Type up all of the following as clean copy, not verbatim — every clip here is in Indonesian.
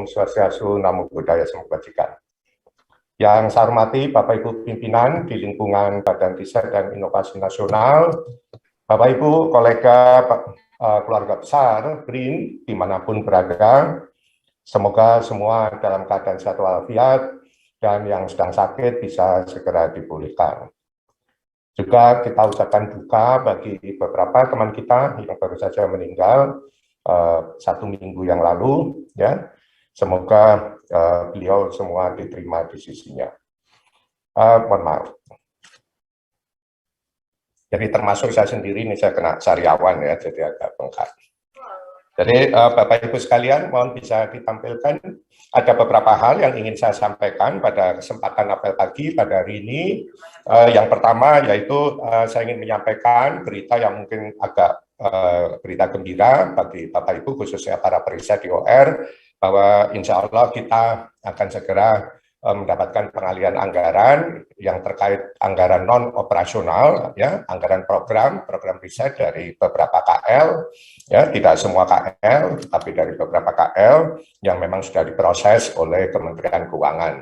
Om Swastiastu, Namo Buddhaya, Salam Kebajikan. Yang saya hormati Bapak Ibu pimpinan di lingkungan Badan Riset dan Inovasi Nasional, Bapak Ibu kolega keluarga besar BRIN dimanapun berada, semoga semua dalam keadaan sehat walafiat dan yang sedang sakit bisa segera dipulihkan. Juga kita ucapkan duka bagi beberapa teman kita yang baru saja meninggal 1 minggu yang lalu, ya. Semoga beliau semua diterima di sisinya. Mohon maaf. Jadi termasuk saya sendiri ini saya kena sariawan ya, jadi agak bengkak. Jadi Bapak Ibu sekalian, mohon bisa ditampilkan ada beberapa hal yang ingin saya sampaikan pada kesempatan apel pagi pada hari ini. Yang pertama yaitu saya ingin menyampaikan berita yang mungkin agak berita gembira bagi Bapak Ibu khususnya para periset di OR, bahwa insya Allah kita akan segera mendapatkan pengalihan anggaran yang terkait anggaran non operasional, ya, anggaran program riset dari beberapa KL, ya, tidak semua KL, tapi dari beberapa KL yang memang sudah diproses oleh Kementerian Keuangan.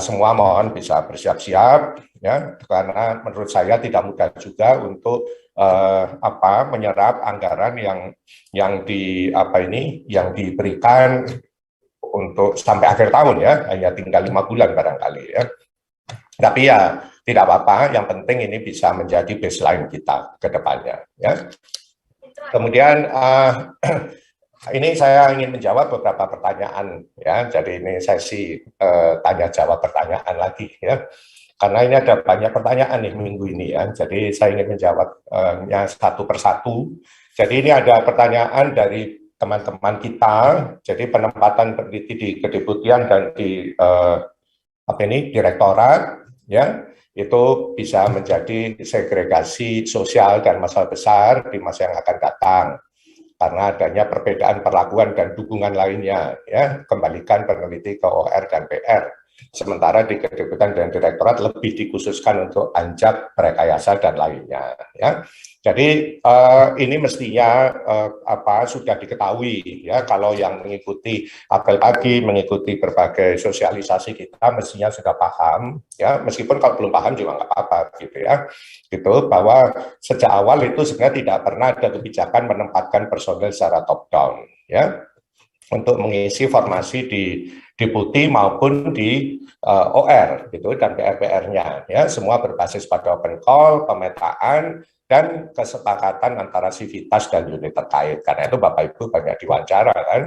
Semua mohon bisa bersiap-siap, ya, karena menurut saya tidak mudah juga untuk menyerap anggaran yang diberikan untuk sampai akhir tahun, ya, hanya tinggal 5 bulan barangkali, ya. Tapi ya tidak apa-apa, yang penting ini bisa menjadi baseline kita ke depannya, ya. Kemudian ini saya ingin menjawab beberapa pertanyaan, ya. Jadi ini sesi tanya jawab pertanyaan lagi, ya. Karena ini ada banyak pertanyaan nih minggu ini, ya. Jadi saya ingin menjawabnya satu persatu. Jadi ini ada pertanyaan dari teman-teman kita, jadi penempatan peneliti di kedeputian dan di direktorat, ya, itu bisa menjadi segregasi sosial dan masalah besar di masa yang akan datang karena adanya perbedaan perlakuan dan dukungan lainnya, ya. Kembalikan peneliti ke OR dan PR. Sementara di kedeputian dan direktorat lebih dikhususkan untuk anjak, rekayasa dan lainnya, ya. Jadi ini mestinya sudah diketahui, ya, kalau yang mengikuti apel pagi, mengikuti berbagai sosialisasi kita mestinya sudah paham, ya, meskipun kalau belum paham juga nggak apa-apa gitu, ya, gitu, bahwa sejak awal itu sebenarnya tidak pernah ada kebijakan menempatkan personel secara top down, ya, untuk mengisi formasi di deputi maupun di OR gitu dan PR-nya, ya, semua berbasis pada open call, pemetaan dan kesepakatan antara sivitas dan unit terkait. Karena itu Bapak Ibu banyak diwawancara kan,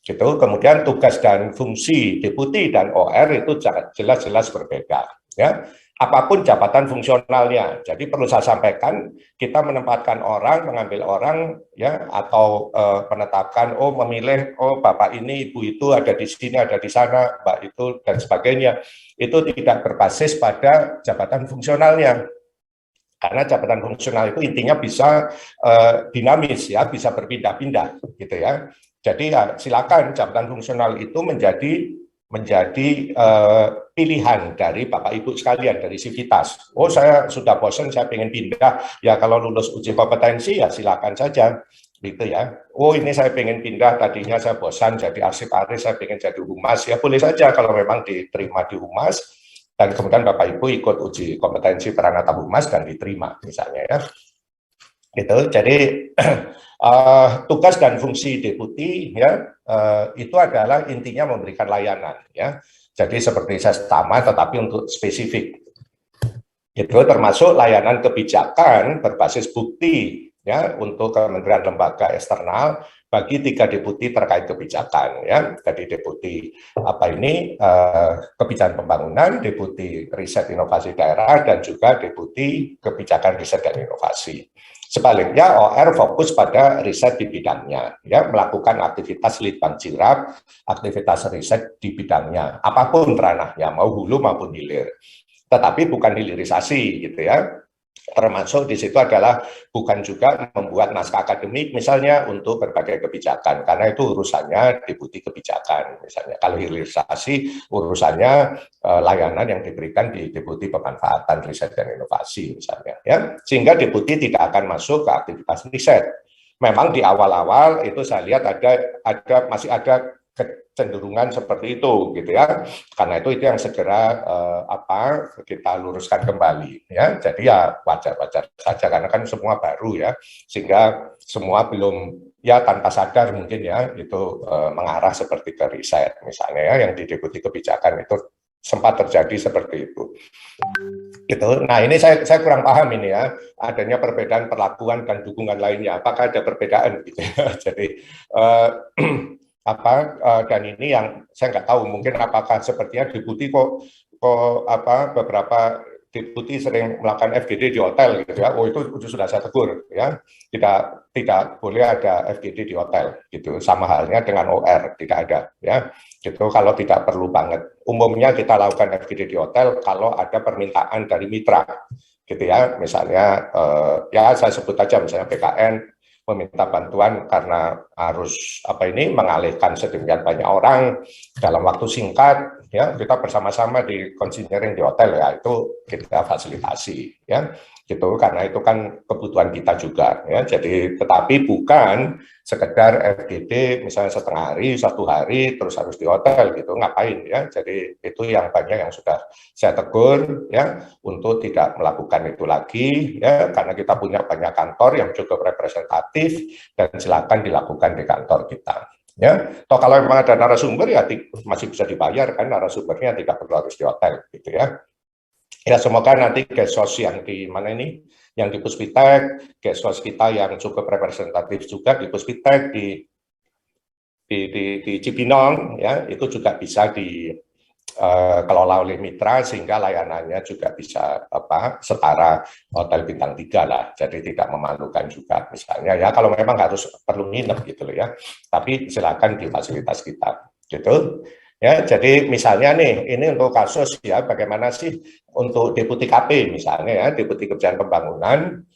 gitu. Kemudian tugas dan fungsi deputi dan OR itu jelas-jelas berbeda, ya. Apapun jabatan fungsionalnya. Jadi perlu saya sampaikan, kita menempatkan orang, mengambil orang, ya, atau menetapkan, memilih, Bapak ini, Ibu itu ada di sini, ada di sana, Mbak itu, dan sebagainya. Itu tidak berbasis pada jabatan fungsionalnya. Karena jabatan fungsional itu intinya bisa dinamis, ya, bisa berpindah-pindah, gitu ya. Jadi ya, silakan jabatan fungsional itu menjadi pilihan dari Bapak Ibu sekalian, dari sivitas. Saya sudah bosan, saya pengen pindah. Ya kalau lulus uji kompetensi ya silakan saja, gitu ya. Ini saya pengen pindah, tadinya saya bosan jadi arsiparis, saya pengen jadi humas. Ya boleh saja kalau memang diterima di humas, dan kemudian Bapak Ibu ikut uji kompetensi Pranata Humas dan diterima, misalnya, ya. Gitu. Jadi tugas dan fungsi deputi, ya, itu adalah intinya memberikan layanan, ya. Jadi seperti saya sama tetapi untuk spesifik. Itu termasuk layanan kebijakan berbasis bukti, ya, untuk kementerian lembaga eksternal bagi 3 deputi terkait kebijakan, ya. Jadi deputi kebijakan pembangunan, deputi riset inovasi daerah, dan juga deputi kebijakan riset dan inovasi. Sebaliknya OR fokus pada riset di bidangnya, ya, melakukan aktivitas litbang jirap, aktivitas riset di bidangnya, apapun ranahnya, mau hulu maupun hilir. Tetapi bukan hilirisasi, gitu ya. Termasuk di situ adalah bukan juga membuat naskah akademik misalnya untuk berbagai kebijakan, karena itu urusannya deputi kebijakan misalnya. Kalau hilirisasi urusannya layanan yang diberikan di deputi pemanfaatan riset dan inovasi misalnya, ya. Sehingga deputi tidak akan masuk ke aktivitas riset. Memang di awal-awal itu saya lihat masih ada kecenderungan seperti itu gitu ya. Karena itu yang segera kita luruskan kembali ya. Jadi ya wajar-wajar saja karena kan semua baru ya, sehingga semua belum ya tanpa sadar mungkin ya itu mengarah seperti ke riset misalnya ya, yang di deputi kebijakan itu sempat terjadi seperti itu. Gitu. Nah ini saya kurang paham ini ya, adanya perbedaan perlakuan dan dukungan lainnya. Apakah ada perbedaan gitu ya? Jadi dan ini yang saya nggak tahu, mungkin apakah sepertinya deputi kok beberapa deputi sering melakukan FGD di hotel gitu ya. Oh itu sudah saya tegur ya, tidak boleh ada FGD di hotel gitu. Sama halnya dengan OR, tidak ada ya. Gitu kalau tidak perlu banget. Umumnya kita lakukan FGD di hotel kalau ada permintaan dari mitra gitu ya. Misalnya ya saya sebut aja misalnya PKN meminta bantuan karena harus mengalihkan sedemikian banyak orang dalam waktu singkat ya, kita bersama-sama di konsinyering di hotel ya, itu kita fasilitasi ya gitu, karena itu kan kebutuhan kita juga ya. Jadi tetapi bukan sekedar FGD misalnya setengah hari, 1 hari terus harus di hotel gitu, ngapain ya. Jadi itu yang banyak yang sudah saya tegur ya untuk tidak melakukan itu lagi ya, karena kita punya banyak kantor yang cukup representatif dan silakan dilakukan di kantor kita ya. Toh kalau memang ada narasumber ya masih bisa dibayar kan narasumbernya, tidak perlu harus di hotel gitu ya. Ya semoga nanti Gesos yang di mana ini, yang di Puspitek, Gesos kita yang cukup representatif juga di Puspitek, di Cibinong ya, itu juga bisa dikelola oleh mitra sehingga layanannya juga bisa setara hotel bintang 3 lah, jadi tidak memalukan juga misalnya ya, kalau memang harus perlu nginep gitu loh ya, tapi silakan di fasilitas kita gitu. Ya, jadi misalnya nih, ini untuk kasus ya, bagaimana sih untuk Deputi KP misalnya ya, Deputi Kebijakan Pembangunan,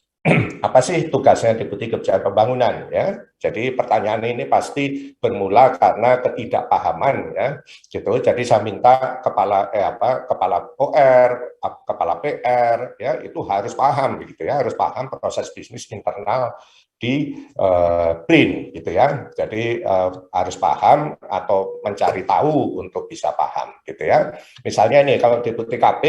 apa sih tugasnya Deputi Kebijakan Pembangunan ya? Jadi pertanyaan ini pasti bermula karena ketidakpahaman ya, gitu. Jadi saya minta kepala OR, kepala PR ya itu harus paham gitu ya, harus paham proses bisnis internal di BRIN gitu ya. Jadi harus paham atau mencari tahu untuk bisa paham gitu ya. Misalnya nih kalau Deputi KP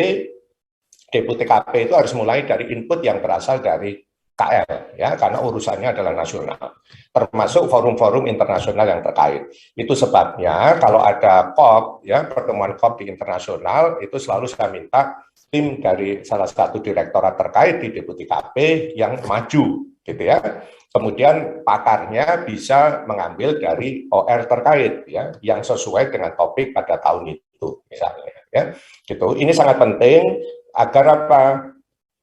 itu harus mulai dari input yang berasal dari KL ya, karena urusannya adalah nasional, termasuk forum-forum internasional yang terkait. Itu sebabnya kalau ada COP ya, pertemuan COP di internasional, itu selalu saya minta tim dari salah satu direktorat terkait di Deputi KP yang maju gitu ya. Kemudian pakarnya bisa mengambil dari OR terkait ya, yang sesuai dengan topik pada tahun itu misalnya ya. Gitu. Ini sangat penting agar apa?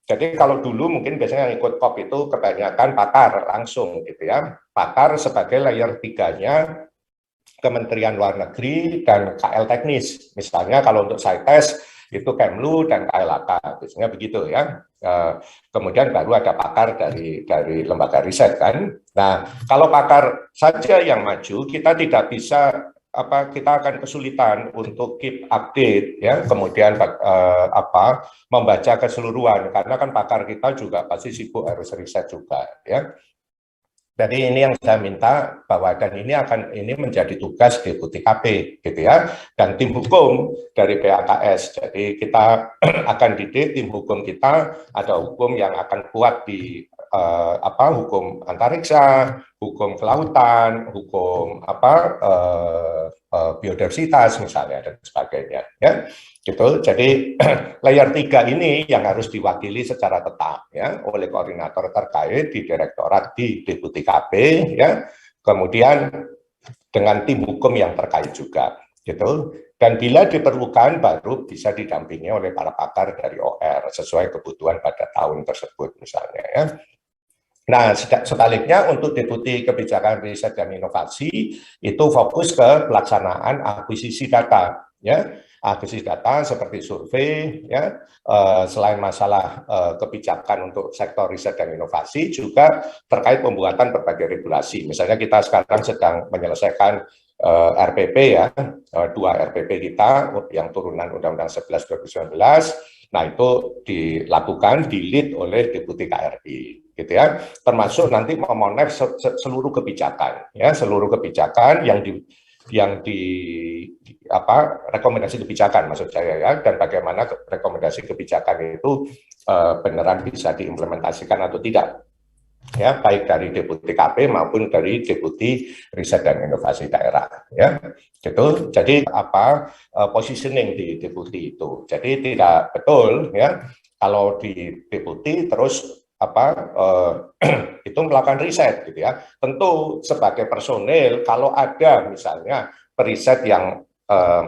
Jadi kalau dulu mungkin biasanya yang ikut COP itu kebanyakan pakar langsung gitu ya. Pakar sebagai layer 3-nya Kementerian Luar Negeri dan KL teknis. Misalnya kalau untuk CITES itu Kemlu dan KLHK, biasanya begitu ya. Kemudian baru ada pakar dari lembaga riset kan. Nah, kalau pakar saja yang maju, kita tidak bisa kita akan kesulitan untuk keep update ya, kemudian membaca keseluruhan karena kan pakar kita juga pasti sibuk harus riset juga ya. Jadi ini yang saya minta bahwa dan ini menjadi tugas Deputi KP gitu ya, dan tim hukum dari PAKS. Jadi kita akan didik tim hukum kita, ada hukum yang akan kuat di hukum antariksa, hukum kelautan, hukum biodiversitas misalnya dan sebagainya ya. Gitu. Jadi layer 3 ini yang harus diwakili secara tetap ya oleh koordinator terkait di direktorat di Deputi KP ya. Kemudian dengan tim hukum yang terkait juga gitu. Dan bila diperlukan baru bisa didampingi oleh para pakar dari OR sesuai kebutuhan pada tahun tersebut misalnya ya. Nah, sebaliknya untuk Deputi Kebijakan Riset dan Inovasi itu fokus ke pelaksanaan akuisisi data ya. Akuisisi data seperti survei ya, selain masalah kebijakan untuk sektor riset dan inovasi juga terkait pembuatan berbagai regulasi. Misalnya kita sekarang sedang menyelesaikan RPP ya, 2 RPP kita yang turunan Undang-Undang 11 2019. Nah, itu dilakukan di-lead oleh Deputi KRI gitu ya. Termasuk nanti memonef seluruh kebijakan ya, seluruh kebijakan yang rekomendasi kebijakan maksud saya ya, dan bagaimana rekomendasi kebijakan itu beneran bisa diimplementasikan atau tidak, ya, baik dari Deputi KP maupun dari Deputi Riset dan Inovasi Daerah, ya, gitu. Jadi positioning di Deputi itu, jadi tidak betul ya kalau di Deputi terus itu melakukan riset gitu ya. Tentu sebagai personil kalau ada misalnya periset yang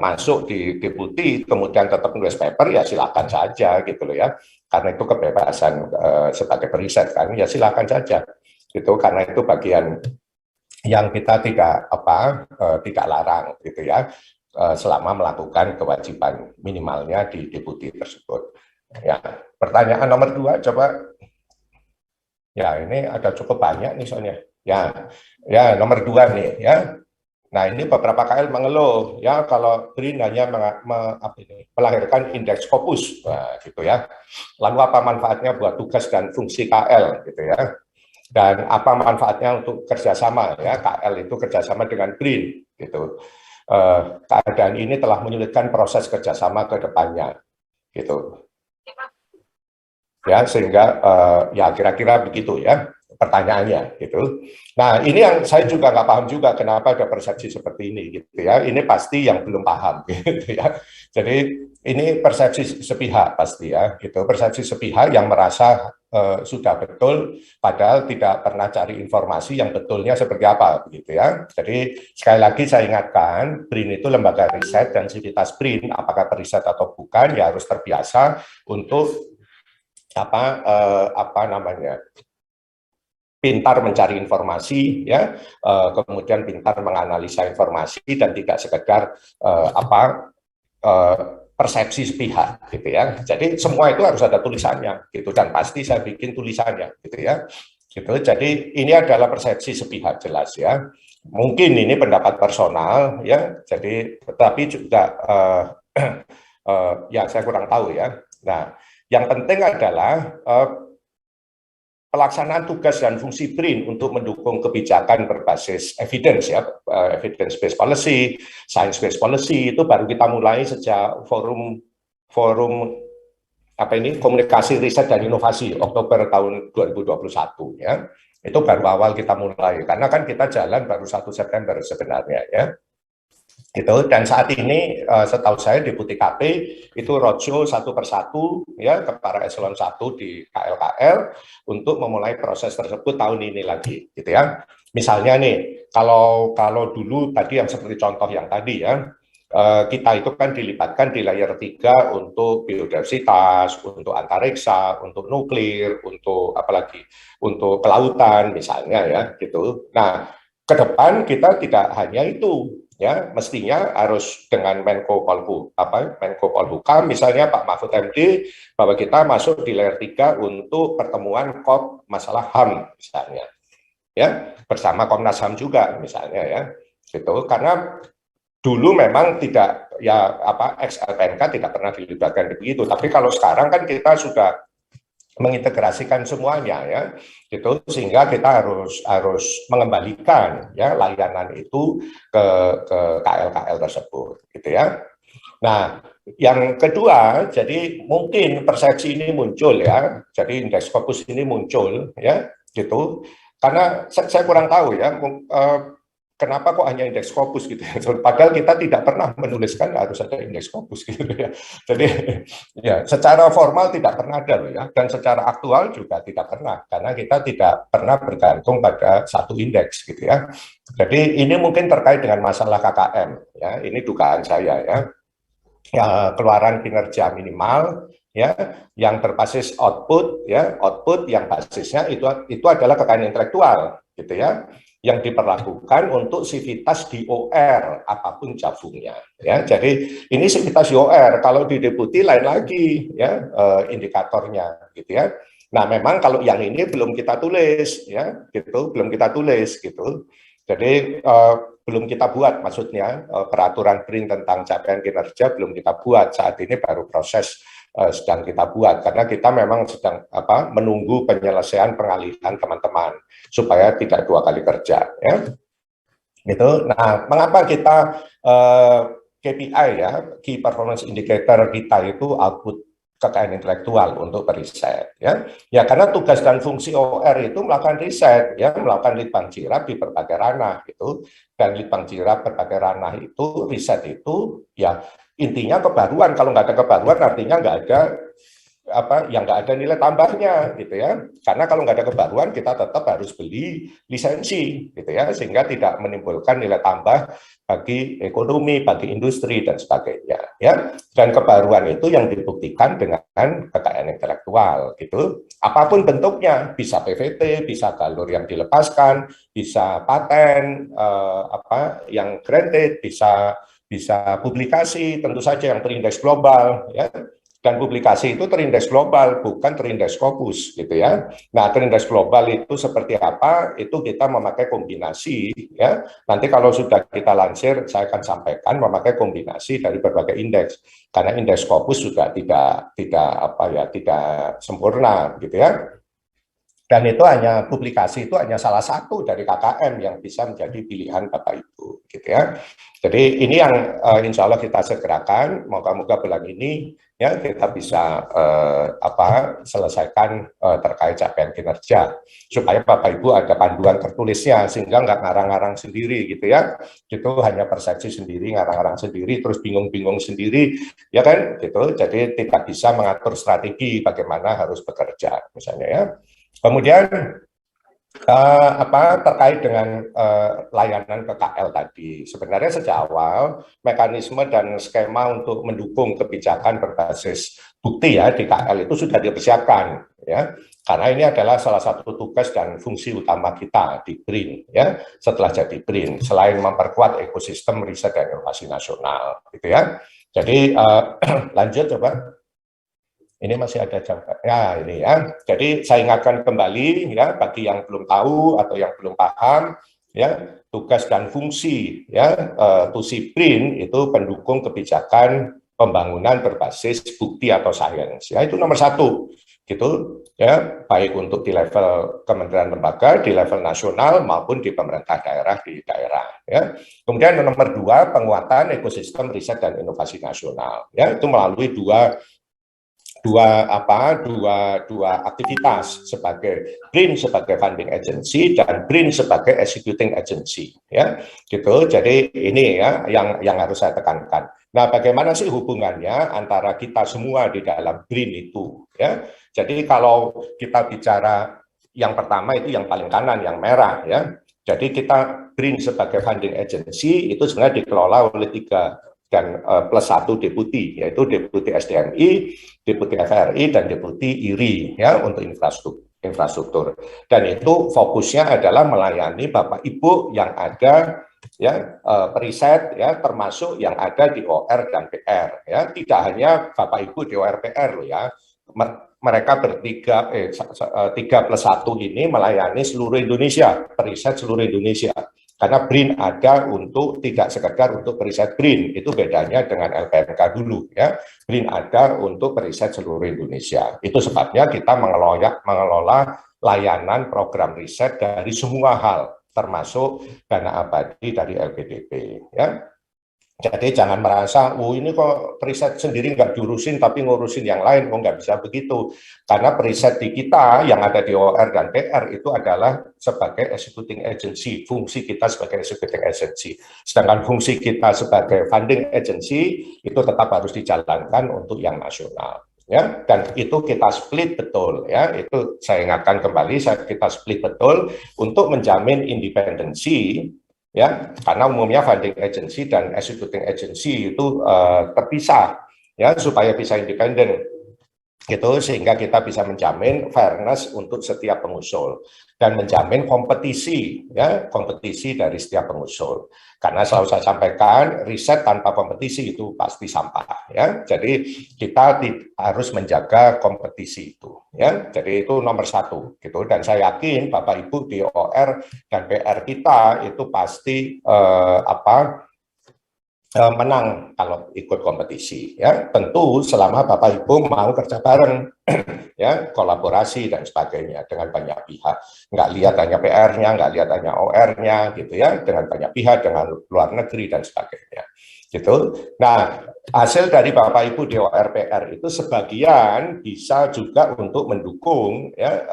masuk di Deputi kemudian tetap nulis paper, ya silakan saja gitu loh ya, karena itu kebebasan sebagai periset kan, ya silakan saja gitu, karena itu bagian yang kita tidak larang gitu ya, selama melakukan kewajiban minimalnya di Deputi tersebut. Ya, pertanyaan nomor 2 coba. Ya, ini ada cukup banyak nih soalnya. Ya, nomor 2 nih ya. Nah, ini beberapa KL mengeluh ya kalau BRIN hanya melahirkan indeks Scopus, nah, gitu ya. Lalu apa manfaatnya buat tugas dan fungsi KL gitu ya? Dan apa manfaatnya untuk kerjasama ya? KL itu kerjasama dengan BRIN gitu. Keadaan ini telah menyulitkan proses kerjasama ke depannya gitu. Ya, sehingga ya kira-kira begitu ya pertanyaannya gitu. Nah, ini yang saya juga nggak paham juga kenapa ada persepsi seperti ini gitu ya. Ini pasti yang belum paham gitu ya. Jadi ini persepsi sepihak pasti ya gitu. Persepsi sepihak yang merasa sudah betul padahal tidak pernah cari informasi yang betulnya seperti apa begitu ya. Jadi sekali lagi saya ingatkan, BRIN itu lembaga riset dan sivitas BRIN apakah periset atau bukan ya harus terbiasa untuk pintar mencari informasi ya, kemudian pintar menganalisa informasi dan tidak sekedar persepsi sepihak gitu ya. Jadi semua itu harus ada tulisannya gitu, dan pasti saya bikin tulisannya gitu ya. Gitu. Jadi ini adalah persepsi sepihak jelas ya. Mungkin ini pendapat personal ya. Jadi tetapi juga ya saya kurang tahu ya. Nah, yang penting adalah pelaksanaan tugas dan fungsi BRIN untuk mendukung kebijakan berbasis evidence ya, evidence based policy, science based policy itu baru kita mulai sejak forum komunikasi riset dan inovasi Oktober tahun 2021 ya. Itu baru awal kita mulai karena kan kita jalan baru 1 September sebenarnya ya. Gitu. Dan saat ini setahu saya Deputi KP itu roadshow satu persatu ya ke para eselon 1 di KL-KL untuk memulai proses tersebut tahun ini lagi gitu ya. Misalnya nih kalau dulu tadi yang seperti contoh yang tadi ya, kita itu kan dilibatkan di layer 3 untuk biodiversitas, untuk antariksa, untuk nuklir, untuk apalagi untuk kelautan misalnya ya gitu. Nah, ke depan kita tidak hanya itu ya, mestinya harus dengan Menko Polhukam misalnya Pak Mahfud MD, bahwa kita masuk di layer 3 untuk pertemuan COP masalah HAM misalnya ya, bersama Komnas HAM juga misalnya ya gitu. Karena dulu memang tidak ya ex-LPNK tidak pernah dilibatkan begitu, tapi kalau sekarang kan kita sudah mengintegrasikan semuanya ya gitu, sehingga kita harus mengembalikan ya layanan itu ke KL-KL tersebut gitu ya. Nah, yang kedua, jadi mungkin persepsi ini muncul ya, jadi indeks Scopus ini muncul ya gitu, karena saya kurang tahu ya kenapa kok hanya indeks Scopus gitu ya. Padahal kita tidak pernah menuliskan harus ada indeks Scopus gitu ya. Jadi ya secara formal tidak pernah ada loh ya, dan secara aktual juga tidak pernah karena kita tidak pernah bergantung pada satu indeks gitu ya. Jadi ini mungkin terkait dengan masalah KKM ya, ini dugaan saya ya. Keluaran kinerja minimal ya yang berbasis output ya, output yang basisnya itu adalah kekayaan intelektual gitu ya, yang diperlakukan untuk sivitas DOR apapun cabungnya ya. Jadi ini sivitas DOR, kalau di Deputi lain lagi ya indikatornya gitu ya. Nah, memang kalau yang ini belum kita tulis ya gitu, belum kita tulis gitu. Jadi belum kita buat, maksudnya peraturan BRIN tentang capaian kinerja belum kita buat, saat ini baru proses sedang kita buat karena kita memang sedang menunggu penyelesaian pengalihan teman-teman supaya tidak 2 kali kerja ya. gitu. Nah, mengapa kita KPI ya, Key Performance Indicator kita itu output kekayaan intelektual untuk periset ya. Ya karena tugas dan fungsi OR itu melakukan riset ya, melakukan litbang cirap di berbagai ranah gitu. Dan litbang cirap berbagai ranah itu riset itu ya intinya kebaruan. Kalau nggak ada kebaruan artinya nggak ada yang nggak ada nilai tambahnya gitu ya, karena kalau nggak ada kebaruan kita tetap harus beli lisensi gitu ya, sehingga tidak menimbulkan nilai tambah bagi ekonomi, bagi industri dan sebagainya ya. Dan kebaruan itu yang dibuktikan dengan kekayaan intelektual gitu, apapun bentuknya, bisa PVT, bisa galur yang dilepaskan, bisa paten yang granted, bisa publikasi, tentu saja yang terindeks global ya. Dan publikasi itu terindeks global, bukan terindeks Scopus gitu ya. Nah, terindeks global itu seperti apa? Itu kita memakai kombinasi ya. Nanti kalau sudah kita lansir, saya akan sampaikan memakai kombinasi dari berbagai indeks. Karena indeks Scopus juga tidak sempurna gitu ya. Dan itu publikasi itu hanya salah satu dari KKM yang bisa menjadi pilihan Bapak Ibu, gitu ya. Jadi ini yang insya Allah kita segerakan. Moga-moga bulan ini ya kita bisa selesaikan terkait capaian kinerja, supaya Bapak Ibu ada panduan tertulisnya sehingga nggak ngarang-ngarang sendiri, gitu ya. Itu hanya persepsi sendiri, ngarang-ngarang sendiri, terus bingung-bingung sendiri, ya kan? Gitu. Jadi tidak bisa mengatur strategi bagaimana harus bekerja, misalnya ya. Kemudian terkait dengan layanan PKL tadi, sebenarnya sejak awal mekanisme dan skema untuk mendukung kebijakan berbasis bukti ya di KL itu sudah dipersiapkan ya, karena ini adalah salah satu tugas dan fungsi utama kita di BRIN ya, setelah jadi BRIN, selain memperkuat ekosistem riset dan inovasi nasional gitu ya. Jadi lanjut coba. Ini masih ada jam. Ya, ini ya. Jadi saya ingatkan kembali ya bagi yang belum tahu atau yang belum paham ya, tugas dan fungsi ya TUSI-BRIN itu pendukung kebijakan pembangunan berbasis bukti atau sains. Ya, itu nomor satu gitu ya, baik untuk di level kementerian lembaga, di level nasional maupun di pemerintah daerah di daerah ya. Kemudian nomor dua, penguatan ekosistem riset dan inovasi nasional ya, itu melalui dua aktivitas, sebagai BRIN sebagai funding agency dan BRIN sebagai executing agency ya gitu. Jadi ini ya yang harus saya tekankan. Nah, bagaimana sih hubungannya antara kita semua di dalam BRIN itu ya. Jadi kalau kita bicara yang pertama itu yang paling kanan, yang merah ya. Jadi kita BRIN sebagai funding agency itu sebenarnya dikelola oleh tiga dan plus satu deputi, yaitu deputi SDMI, deputi FRI, dan deputi IRI ya untuk infrastruktur. Dan itu fokusnya adalah melayani Bapak Ibu yang ada ya periset ya, termasuk yang ada di OR dan PR ya. Tidak hanya Bapak Ibu di OR PR loh ya. Mereka bertiga 3+1 ini melayani seluruh Indonesia, periset seluruh Indonesia. Karena BRIN ada untuk tidak sekedar untuk periset BRIN, itu bedanya dengan LPMK dulu ya. BRIN ada untuk periset seluruh Indonesia. Itu sebabnya kita mengelola layanan program riset dari semua hal, termasuk dana abadi dari LPDP ya. Jadi jangan merasa, oh ini kok periset sendiri nggak diurusin tapi ngurusin yang lain, oh nggak bisa begitu. Karena periset di kita yang ada di OR dan PR itu adalah sebagai executing agency, fungsi kita sebagai executing agency. Sedangkan fungsi kita sebagai funding agency itu tetap harus dijalankan untuk yang nasional. Ya, dan itu kita split betul ya, itu saya ingatkan kembali, kita split betul untuk menjamin independensi ya, karena umumnya funding agency dan executing agency itu terpisah ya, supaya bisa independen gitu, sehingga kita bisa menjamin fairness untuk setiap pengusul dan menjamin kompetisi ya, kompetisi dari setiap pengusul. Karena selalu saya sampaikan, riset tanpa kompetisi itu pasti sampah ya. Jadi kita harus menjaga kompetisi itu ya. Jadi itu nomor satu gitu, dan saya yakin Bapak Ibu di OR dan PR kita itu pasti menang kalau ikut kompetisi ya. Tentu selama Bapak Ibu mau kerja bareng ya, kolaborasi dan sebagainya dengan banyak pihak. Nggak lihat hanya PR-nya, nggak lihat hanya OR-nya, gitu ya, dengan banyak pihak, dengan luar negeri dan sebagainya. Gitu. Nah, hasil dari Bapak Ibu di ORPR itu sebagian bisa juga untuk mendukung ya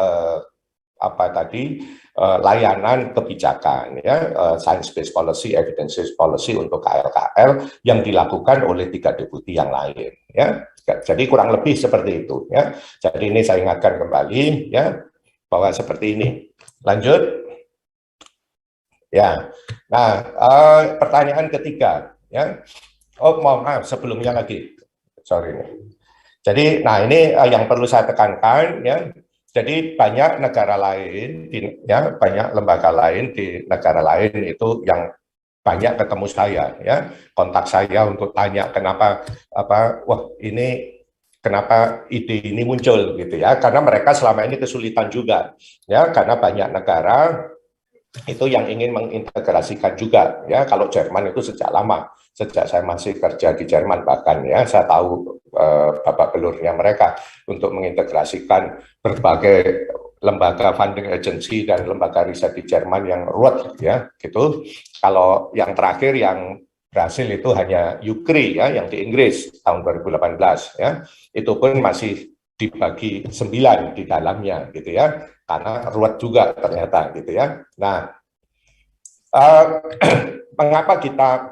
apa tadi layanan kebijakan ya science based policy, evidence based policy untuk KL-KL yang dilakukan oleh 3 deputi yang lain ya. Jadi kurang lebih seperti itu ya. Jadi ini saya ingatkan kembali ya bahwa seperti ini. Lanjut ya. Nah, pertanyaan ketiga ya. Oh, mohon maaf sebelumnya lagi. Sorry nih. Jadi, nah ini yang perlu saya tekankan ya. Jadi banyak negara lain, ya banyak lembaga lain di negara lain itu yang banyak ketemu saya, ya kontak saya untuk tanya kenapa wah ini kenapa ide ini muncul gitu ya, karena mereka selama ini kesulitan juga, ya karena banyak negara itu yang ingin mengintegrasikan juga ya. Kalau Jerman itu sejak lama, sejak saya masih kerja di Jerman bahkan ya saya tahu babak belurnya mereka untuk mengintegrasikan berbagai lembaga funding agency dan lembaga riset di Jerman yang ruwet ya gitu. Kalau yang terakhir yang berhasil itu hanya UKRI ya yang di Inggris tahun 2018 ya. Itu pun masih dibagi 9 di dalamnya gitu ya, karena ruwet juga ternyata gitu ya. Nah, mengapa kita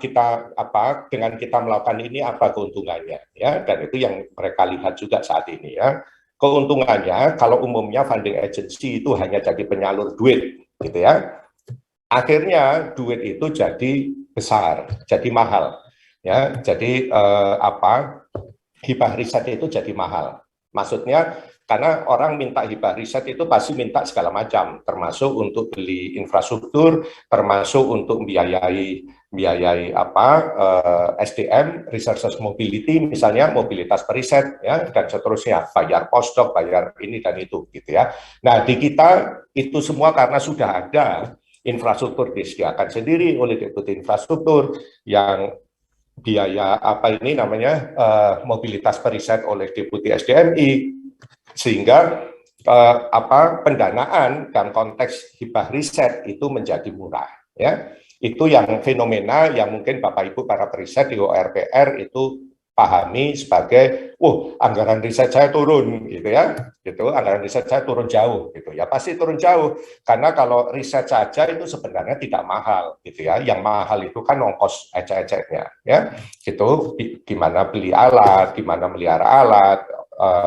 dengan kita melakukan ini apa keuntungannya ya, dan itu yang mereka lihat juga saat ini ya. Keuntungannya kalau umumnya funding agency itu hanya jadi penyalur duit gitu ya. Akhirnya duit itu jadi besar, jadi mahal ya. Jadi hibah riset itu jadi mahal. Maksudnya karena orang minta hibah riset itu pasti minta segala macam, termasuk untuk beli infrastruktur, termasuk untuk biayai SDM, resources mobility, misalnya mobilitas periset, ya dan seterusnya, bayar postdoc, bayar ini dan itu, gitu ya. Nah di kita itu semua karena sudah ada infrastruktur disediakan sendiri oleh deputi infrastruktur yang biaya mobilitas periset oleh deputi SDMI, sehingga pendanaan dalam konteks hibah riset itu menjadi murah ya. Itu yang fenomena yang mungkin Bapak Ibu para periset di ORPR itu pahami sebagai anggaran riset saya turun gitu ya, gitu, anggaran riset saya turun jauh gitu ya. Pasti turun jauh karena kalau riset saja itu sebenarnya tidak mahal gitu ya, yang mahal itu kan ongkos ecek-eceknya ya, gitu, gimana beli alat, gimana melihara alat,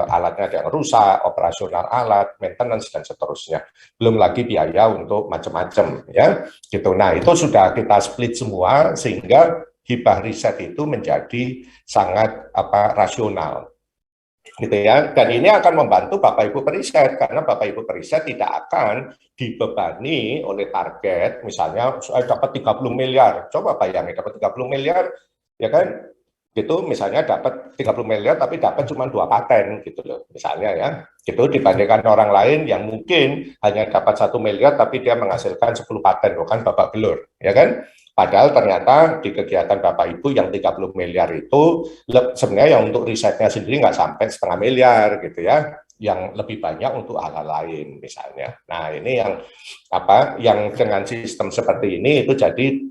alatnya ada yang rusak, operasional alat, maintenance dan seterusnya. Belum lagi biaya untuk macam-macam ya, gitu. Nah itu sudah kita split semua sehingga hibah riset itu menjadi sangat rasional gitu ya, dan ini akan membantu Bapak Ibu periset karena Bapak Ibu periset tidak akan dibebani oleh target, misalnya saya dapat 30 miliar, coba bayangin dapat 30 miliar ya kan, gitu misalnya dapat 30 miliar tapi dapat cuma 2 paten gitu loh misalnya ya, gitu, dibandingkan orang lain yang mungkin hanya dapat 1 miliar tapi dia menghasilkan 10 paten, loh kan babak belur ya kan. Padahal ternyata di kegiatan Bapak Ibu yang 30 miliar itu sebenarnya yang untuk risetnya sendiri nggak sampai setengah miliar gitu ya, yang lebih banyak untuk hal-hal lain misalnya. Nah ini yang dengan sistem seperti ini itu jadi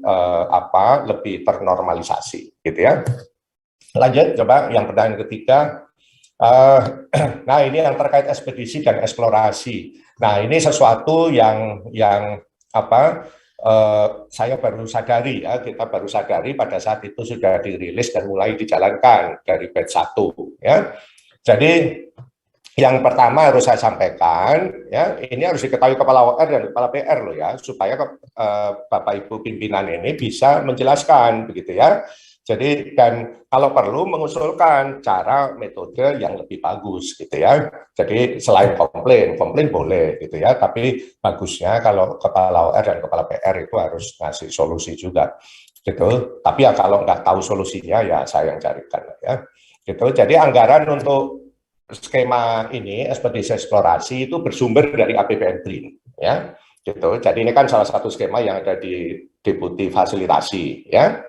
lebih ternormalisasi gitu ya. Lanjut coba yang pertanyaan ketiga. Nah ini yang terkait ekspedisi dan eksplorasi. Nah ini sesuatu yang saya baru sadari ya, kita baru sadari pada saat itu sudah dirilis dan mulai dijalankan dari batch 1 ya. Jadi yang pertama harus saya sampaikan ya, ini harus diketahui kepala OR dan kepala PR loh ya, supaya Bapak Ibu pimpinan ini bisa menjelaskan begitu ya. Jadi dan kalau perlu mengusulkan cara metode yang lebih bagus gitu ya. Jadi selain komplain boleh gitu ya, tapi bagusnya kalau kepala OR dan kepala PR itu harus ngasih solusi juga gitu. Tapi ya kalau nggak tahu solusinya ya saya yang carikan ya. Gitu. Jadi anggaran untuk skema ini ekspedisi eksplorasi itu bersumber dari APBN BRIN ya. Gitu. Jadi ini kan salah satu skema yang ada di Deputi Fasilitasi ya.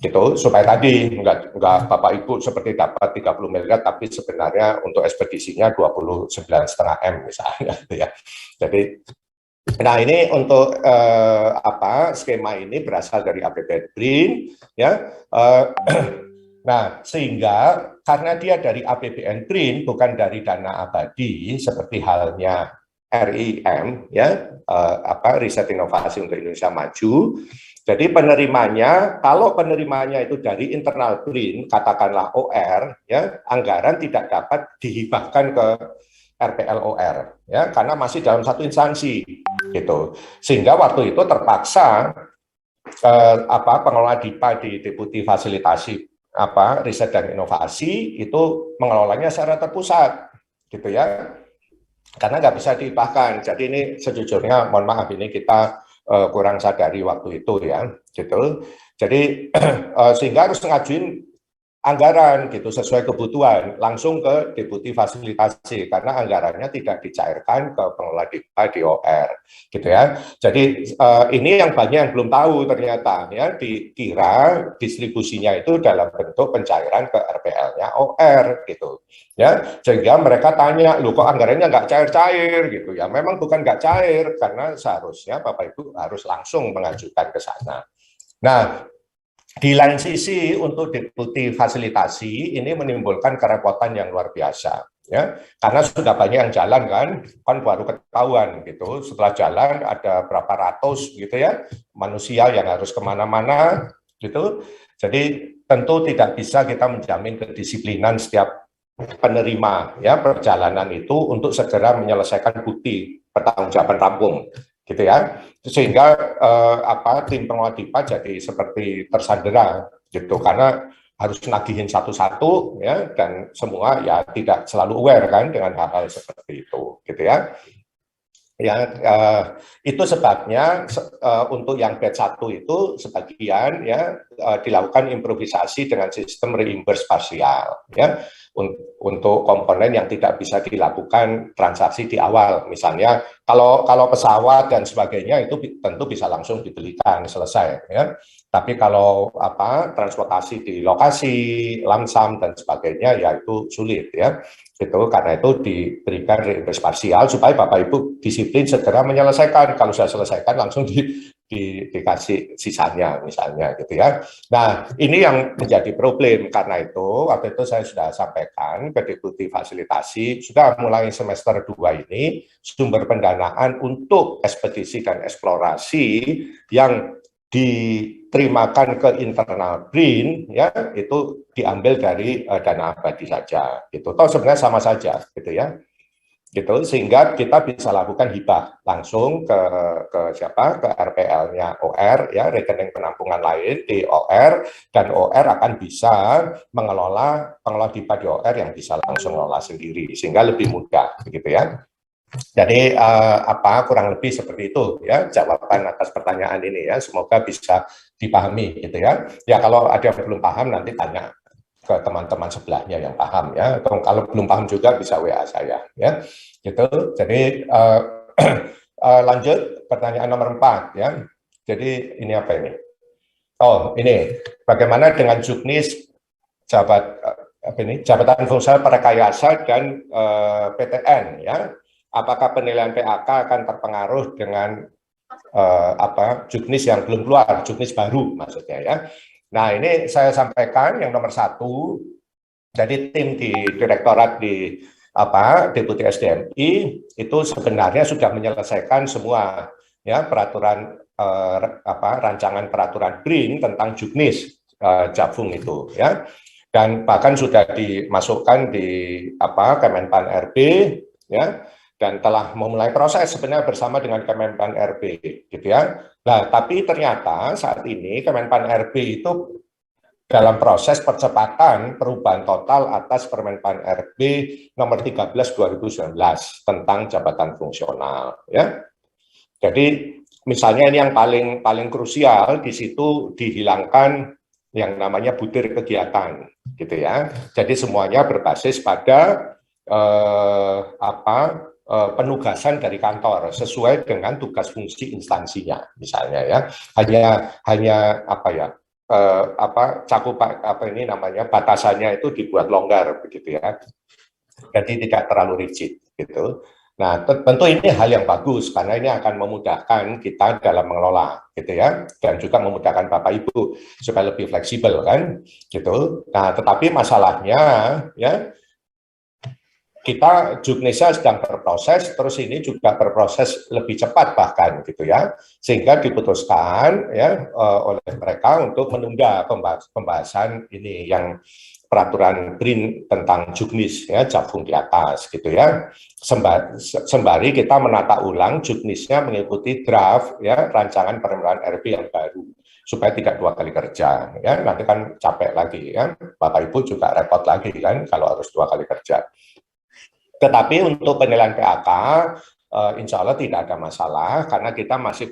gitu, supaya tadi enggak Bapak Ibu seperti dapat 30 miliar tapi sebenarnya untuk ekspedisinya 29,5 M misalnya gitu ya. Jadi nah ini untuk skema ini berasal dari APBN BRIN ya. Nah, sehingga karena dia dari APBN BRIN bukan dari dana abadi seperti halnya RIM ya, riset inovasi untuk Indonesia Maju. Jadi penerimanya, kalau penerimanya itu dari internal BRIN, katakanlah OR, ya, anggaran tidak dapat dihibahkan ke RPLOR, ya, karena masih dalam satu instansi, gitu. Sehingga waktu itu terpaksa pengelola DIPA di Deputi Fasilitasi riset dan inovasi itu mengelolanya secara terpusat, gitu ya, karena nggak bisa dihibahkan. Jadi ini sejujurnya, mohon maaf ini kita kurang sadari waktu itu ya, gitu. Jadi sehingga harus ngajuin anggaran gitu sesuai kebutuhan langsung ke Deputi Fasilitasi karena anggarannya tidak dicairkan ke pengelola DIPA di OR gitu ya. Jadi ini yang banyak yang belum tahu ternyata ya, dikira distribusinya itu dalam bentuk pencairan ke RPL-nya OR gitu ya, sehingga mereka tanya, loh kok anggarannya nggak cair-cair gitu ya. Memang bukan nggak cair karena seharusnya Bapak Ibu harus langsung mengajukan ke sana. Nah, di lain sisi untuk Deputi Fasilitasi ini menimbulkan kerepotan yang luar biasa ya, karena sudah banyak yang jalan kan baru ketahuan gitu, setelah jalan ada berapa ratus gitu ya manusia yang harus kemana-mana gitu. Jadi tentu tidak bisa kita menjamin kedisiplinan setiap penerima ya perjalanan itu untuk segera menyelesaikan bukti pertanggungjawaban rampung gitu ya, sehingga tim pengelola DIPA jadi seperti tersandera gitu karena harus nagihin satu-satu ya, dan semua ya tidak selalu aware kan dengan hal-hal seperti itu gitu ya. Ya, itu sebabnya untuk yang batch 1 itu sebagian ya dilakukan improvisasi dengan sistem reimburse parsial ya, untuk komponen yang tidak bisa dilakukan transaksi di awal. Misalnya kalau pesawat dan sebagainya itu tentu bisa langsung dibelikan selesai ya. Tapi kalau transportasi di lokasi, lamsam dan sebagainya ya itu sulit ya. Gitu, karena itu diberikan reimburse parsial supaya Bapak Ibu disiplin segera menyelesaikan. Kalau sudah selesaikan langsung dikasih sisanya misalnya gitu ya. Nah, ini yang menjadi problem. Karena itu waktu itu saya sudah sampaikan ke Deputi Fasilitasi sudah mulai semester 2 ini sumber pendanaan untuk ekspedisi dan eksplorasi yang diterimakan ke internal BRIN ya itu diambil dari dana abadi saja gitu. Toh sebenarnya sama saja gitu ya. Gitu sehingga kita bisa lakukan hibah langsung ke siapa? Ke RPL-nya OR ya, rekening penampungan lain di OR, dan OR akan bisa pengelola DIPA di OR yang bisa langsung mengelola sendiri sehingga lebih mudah begitu ya. Jadi kurang lebih seperti itu ya jawaban atas pertanyaan ini ya, semoga bisa dipahami gitu ya. Ya kalau ada yang belum paham nanti tanya ke teman-teman sebelahnya yang paham ya. Atau kalau belum paham juga bisa WA saya ya. Gitu. Jadi lanjut pertanyaan nomor 4 ya. Jadi ini apa ini? Oh, ini bagaimana dengan juknis jabatan fungsional prarekayasa dan PTN ya. Apakah penilaian PAK akan terpengaruh dengan juknis yang belum keluar, juknis baru maksudnya ya. Nah ini saya sampaikan yang nomor 1, jadi tim di direktorat di Deputi SDMI itu sebenarnya sudah menyelesaikan semua ya peraturan rancangan peraturan BRIN tentang juknis Jabung itu ya, dan bahkan sudah dimasukkan di Kemenpan RB ya, dan telah memulai proses sebenarnya bersama dengan Kemenpan RB gitu ya. Nah, tapi ternyata saat ini Kemenpan RB itu dalam proses percepatan perubahan total atas Permenpan RB nomor 13 2019 tentang jabatan fungsional ya. Jadi misalnya ini yang paling krusial, di situ dihilangkan yang namanya butir kegiatan gitu ya. Jadi semuanya berbasis pada penugasan dari kantor sesuai dengan tugas fungsi instansinya misalnya ya, hanya cakupan ini namanya batasannya itu dibuat longgar begitu ya. Jadi tidak terlalu rigid gitu. Nah, tentu ini hal yang bagus karena ini akan memudahkan kita dalam mengelola gitu ya, dan juga memudahkan Bapak Ibu supaya lebih fleksibel kan gitu. Nah, tetapi masalahnya ya, kita Juknisnya sedang berproses, terus ini juga berproses lebih cepat bahkan gitu ya, sehingga diputuskan ya oleh mereka untuk menunda pembahasan ini yang peraturan BRIN tentang Juknis ya, Jabung di atas gitu ya. Sembari kita menata ulang Juknisnya mengikuti draft ya rancangan peraturan RP yang baru supaya tidak 2 kali kerja ya, nanti kan capek lagi ya, Bapak Ibu juga repot lagi kan kalau harus 2 kali kerja. Tetapi untuk penilaian PAK, insya Allah tidak ada masalah karena kita masih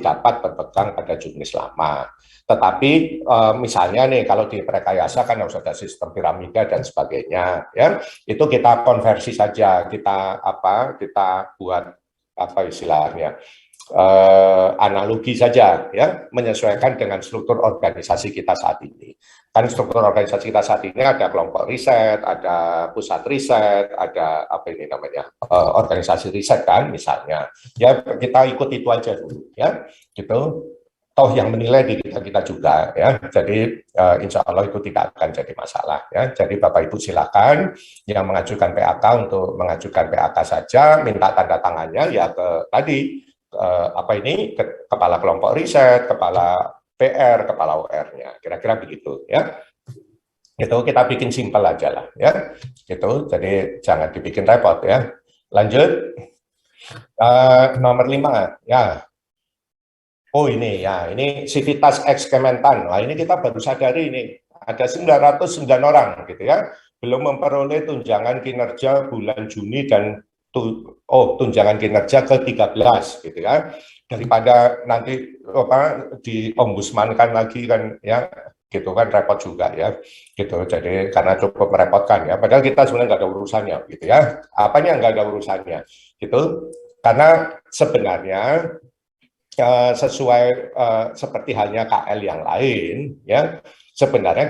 dapat berpegang pada juknis lama. Tetapi misalnya nih kalau di Prekayasa kan harus ada sistem piramida dan sebagainya, ya itu kita konversi saja, kita buat istilahnya analogi saja ya, menyesuaikan dengan struktur organisasi kita saat ini. Kan struktur organisasi kita saat ini ada kelompok riset, ada pusat riset, ada organisasi riset kan misalnya. Ya kita ikut itu aja dulu ya, gitu. Toh yang menilai di kita juga ya. Jadi insya Allah itu tidak akan jadi masalah ya. Jadi Bapak Ibu silakan yang mengajukan PAK untuk mengajukan PAK saja, minta tanda tangannya ya ke tadi kepala kelompok riset, kepala PR, kepala OR-nya, kira-kira begitu ya. Itu kita bikin simpel aja lah ya. Gitu. Jadi jangan dibikin repot ya. Lanjut. Nomor 5 ya. Oh ini ya, ini Civitas Ex Kementan. Nah, ini kita baru sadari ini ada 909 orang gitu ya, belum memperoleh tunjangan kinerja bulan Juni dan tunjangan kinerja ke-13 gitu ya. Daripada nanti di ombudsman-kan lagi kan ya, gitu kan repot juga ya. Gitu. Jadi karena cukup merepotkan ya. Padahal kita sebenarnya nggak ada urusannya gitu ya. Apanya nggak ada urusannya? Gitu. Karena sebenarnya sesuai seperti halnya KL yang lain ya, sebenarnya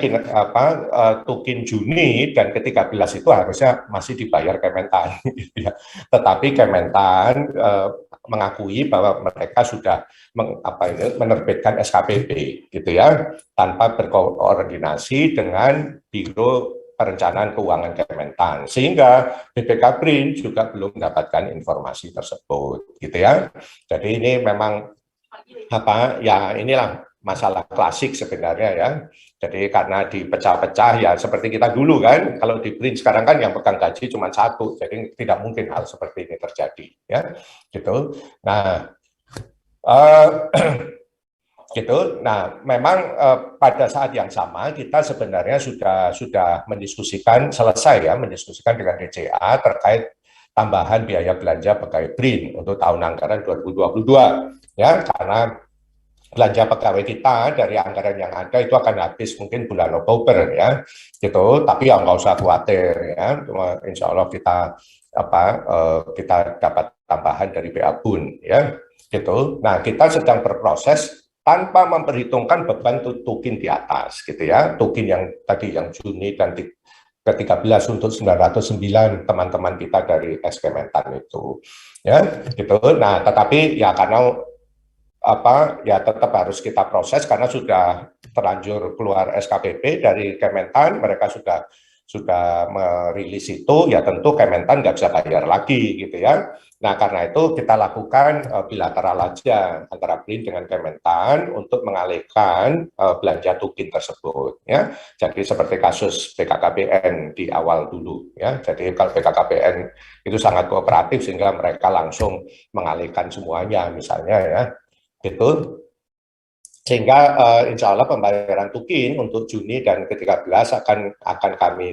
Tukin Juni dan ke-13 itu harusnya masih dibayar Kementan gitu ya. Tetapi Kementan mengakui bahwa mereka sudah menerbitkan SKPP gitu ya, tanpa berkoordinasi dengan Biro Perencanaan Keuangan Kementan, sehingga BPK BRIN juga belum mendapatkan informasi tersebut gitu ya. Jadi ini memang ya inilah masalah klasik sebenarnya ya. Jadi karena dipecah-pecah ya seperti kita dulu kan, kalau di BRIN sekarang kan yang pegang gaji cuma satu, jadi tidak mungkin hal seperti ini terjadi ya, gitu. Nah, gitu. Nah, memang pada saat yang sama kita sebenarnya sudah mendiskusikan dengan DCA terkait tambahan biaya belanja pegawai BRIN untuk tahun anggaran 2022 ya, karena belanja pegawai kita dari anggaran yang ada itu akan habis mungkin bulan Oktober ya, gitu. Tapi ya nggak usah khawatir ya, insya Allah kita dapat tambahan dari BA Bun ya, gitu. Nah kita sedang berproses tanpa memperhitungkan beban tukin di atas gitu ya, tukin yang tadi yang Juni dan ke-13 untuk 909 teman-teman kita dari Kementan itu ya, gitu. Nah tetapi ya karena ya tetap harus kita proses karena sudah terlanjur keluar SKPP dari Kementan, mereka sudah merilis itu, ya tentu Kementan nggak bisa bayar lagi gitu ya. Nah karena itu kita lakukan bilateral aja antara BRIN dengan Kementan untuk mengalihkan belanja tukin tersebut ya. Jadi seperti kasus BKKBN di awal dulu ya. Jadi kalau BKKBN itu sangat kooperatif sehingga mereka langsung mengalihkan semuanya misalnya ya, gitu. Sehingga insya Allah pembayaran tukin untuk Juni dan ke-13 akan kami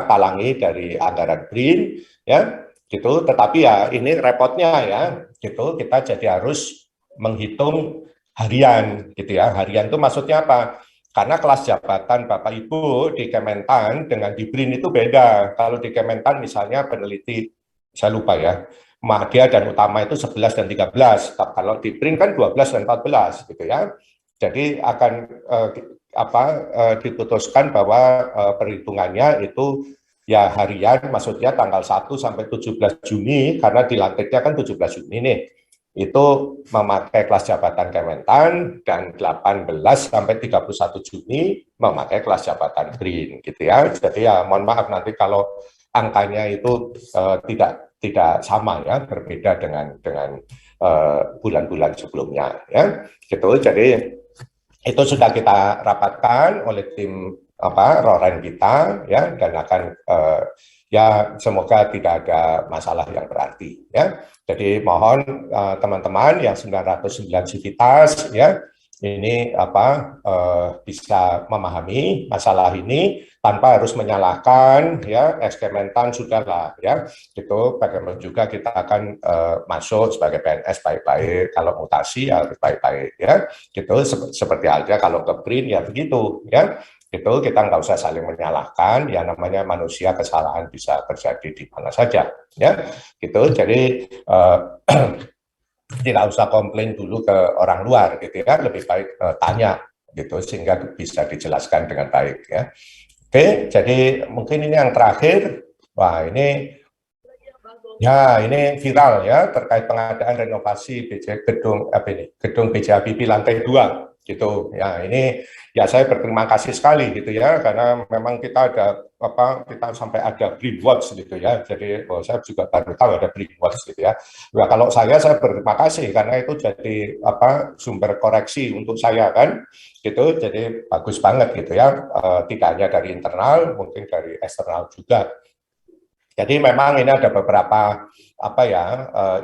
talangi dari anggaran BRIN ya, gitu. Tetapi ya ini repotnya ya, gitu. Kita jadi harus menghitung harian gitu ya. Harian itu maksudnya apa? Karena kelas jabatan Bapak Ibu di Kementan dengan di BRIN itu beda. Kalau di Kementan misalnya peneliti, saya lupa ya, Madya dan Utama itu 11 dan 13. Kalau di BRIN kan 12 dan 14 gitu ya. Jadi akan diputuskan bahwa perhitungannya itu ya harian, maksudnya tanggal 1 sampai 17 Juni, karena dilantiknya kan 17 Juni nih, itu memakai kelas jabatan Kementan, dan 18 sampai 31 Juni memakai kelas jabatan BRIN, gitu ya. Jadi ya mohon maaf nanti kalau angkanya itu tidak sama ya, berbeda dengan bulan-bulan sebelumnya ya. Gitu. Jadi itu sudah kita rapatkan oleh tim Roren kita ya, dan akan ya semoga tidak ada masalah yang berarti ya. Jadi mohon teman-teman yang 909 sivitas ya, ini bisa memahami masalah ini tanpa harus menyalahkan ya Kementan, sudahlah ya, gitu. Bagaimana juga kita akan masuk sebagai PNS baik-baik, kalau mutasi ya harus baik-baik ya, gitu. Seperti aja kalau ke BRIN ya begitu ya, itu kita nggak usah saling menyalahkan, ya namanya manusia, kesalahan bisa terjadi di mana saja ya, gitu. Jadi tidak usah komplain dulu ke orang luar gitu ya, lebih baik tanya gitu sehingga bisa dijelaskan dengan baik ya. Oke, jadi mungkin ini yang terakhir. Wah, ini viral ya, terkait pengadaan renovasi gedung BJ Habibie lantai 2 gitu. Ya, ini ya saya berterima kasih sekali gitu ya, karena memang kita kita sampai ada Green Watch gitu ya. Jadi saya juga baru tahu ada Green Watch gitu ya. Nah, kalau saya berterima kasih karena itu jadi sumber koreksi untuk saya kan gitu. Jadi bagus banget gitu ya. Tidak hanya dari internal, mungkin dari eksternal juga. Jadi memang ini ada beberapa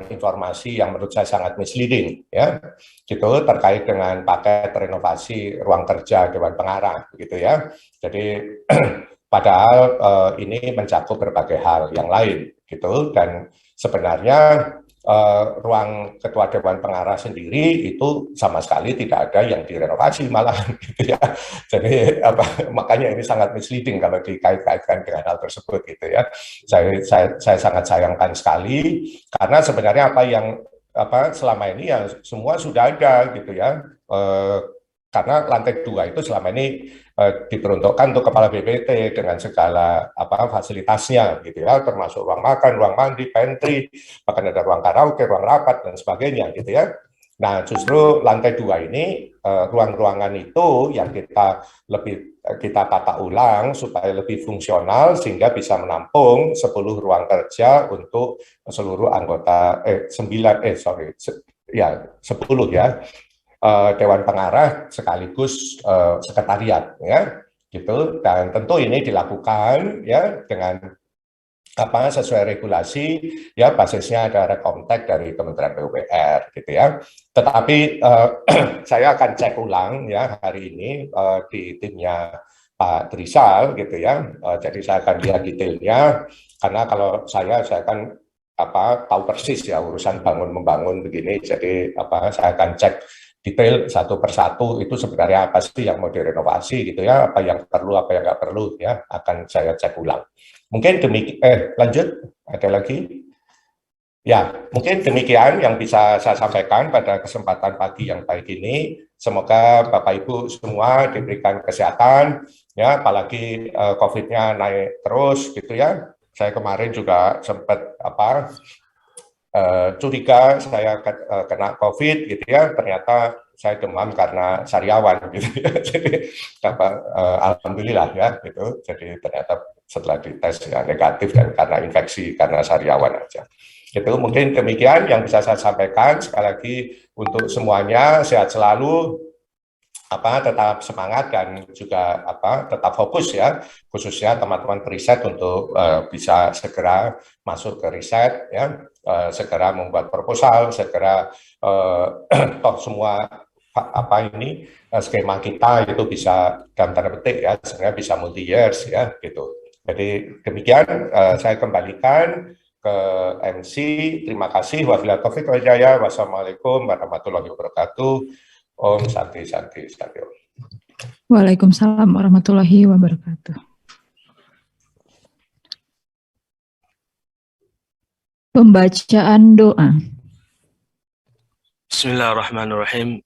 informasi yang menurut saya sangat misleading ya, gitu, terkait dengan paket renovasi ruang kerja Dewan Pengarah gitu ya. Jadi padahal ini mencakup berbagai hal yang lain gitu, dan sebenarnya ruang Ketua Dewan Pengarah sendiri itu sama sekali tidak ada yang direnovasi malah gitu ya. Jadi makanya ini sangat misleading kalau dikait-kaitkan dengan hal tersebut gitu ya. Saya sangat sayangkan sekali, karena sebenarnya selama ini ya semua sudah ada gitu ya. Karena lantai 2 itu selama ini diperuntukkan untuk kepala BPT dengan segala fasilitasnya gitu ya, termasuk ruang makan, ruang mandi, pantry, bahkan ada ruang karaoke, ruang rapat dan sebagainya gitu ya. Nah, justru lantai 2 ini ruang-ruangan itu yang kita tata ulang supaya lebih fungsional sehingga bisa menampung 10 ruang kerja untuk seluruh anggota 10 ya, Dewan Pengarah sekaligus sekretariat ya, gitu. Dan tentu ini dilakukan ya dengan sesuai regulasi ya, basisnya ada Rekomtek dari Kementerian PUPR gitu ya. Tetapi saya akan cek ulang ya hari ini di timnya Pak Trisal gitu ya. Jadi saya akan lihat detailnya, karena kalau saya kan tahu persis ya urusan bangun membangun begini. Jadi saya akan cek detail satu persatu itu sebenarnya apa sih yang mau direnovasi gitu ya, apa yang perlu, apa yang nggak perlu ya, akan saya cek ulang. Mungkin demikian, lanjut, ada lagi? Ya, mungkin demikian yang bisa saya sampaikan pada kesempatan pagi yang baik ini. Semoga Bapak Ibu semua diberikan kesehatan, ya, apalagi COVID-nya naik terus gitu ya. Saya kemarin juga sempat curiga saya kena COVID gitu ya, ternyata saya demam karena sariawan gitu ya. Jadi alhamdulillah ya gitu. Jadi ternyata setelah dites ya negatif, dan karena infeksi karena sariawan aja. Itu mungkin demikian yang bisa saya sampaikan. Sekali lagi untuk semuanya sehat selalu, tetap semangat dan juga tetap fokus ya, khususnya teman-teman periset untuk bisa segera masuk ke riset ya, segera membuat proposal, segera toh semua skema kita itu bisa dalam tanda petik ya, sebenarnya bisa multi years ya gitu. Jadi demikian, saya kembalikan ke MC. Terima kasih. Wabillahi taufiq wal hidayah. Wassalamualaikum warahmatullahi wabarakatuh. Om Santi Santi Santi. Waalaikumsalam warahmatullahi wabarakatuh. Pembacaan doa. Bismillahirrahmanirrahim.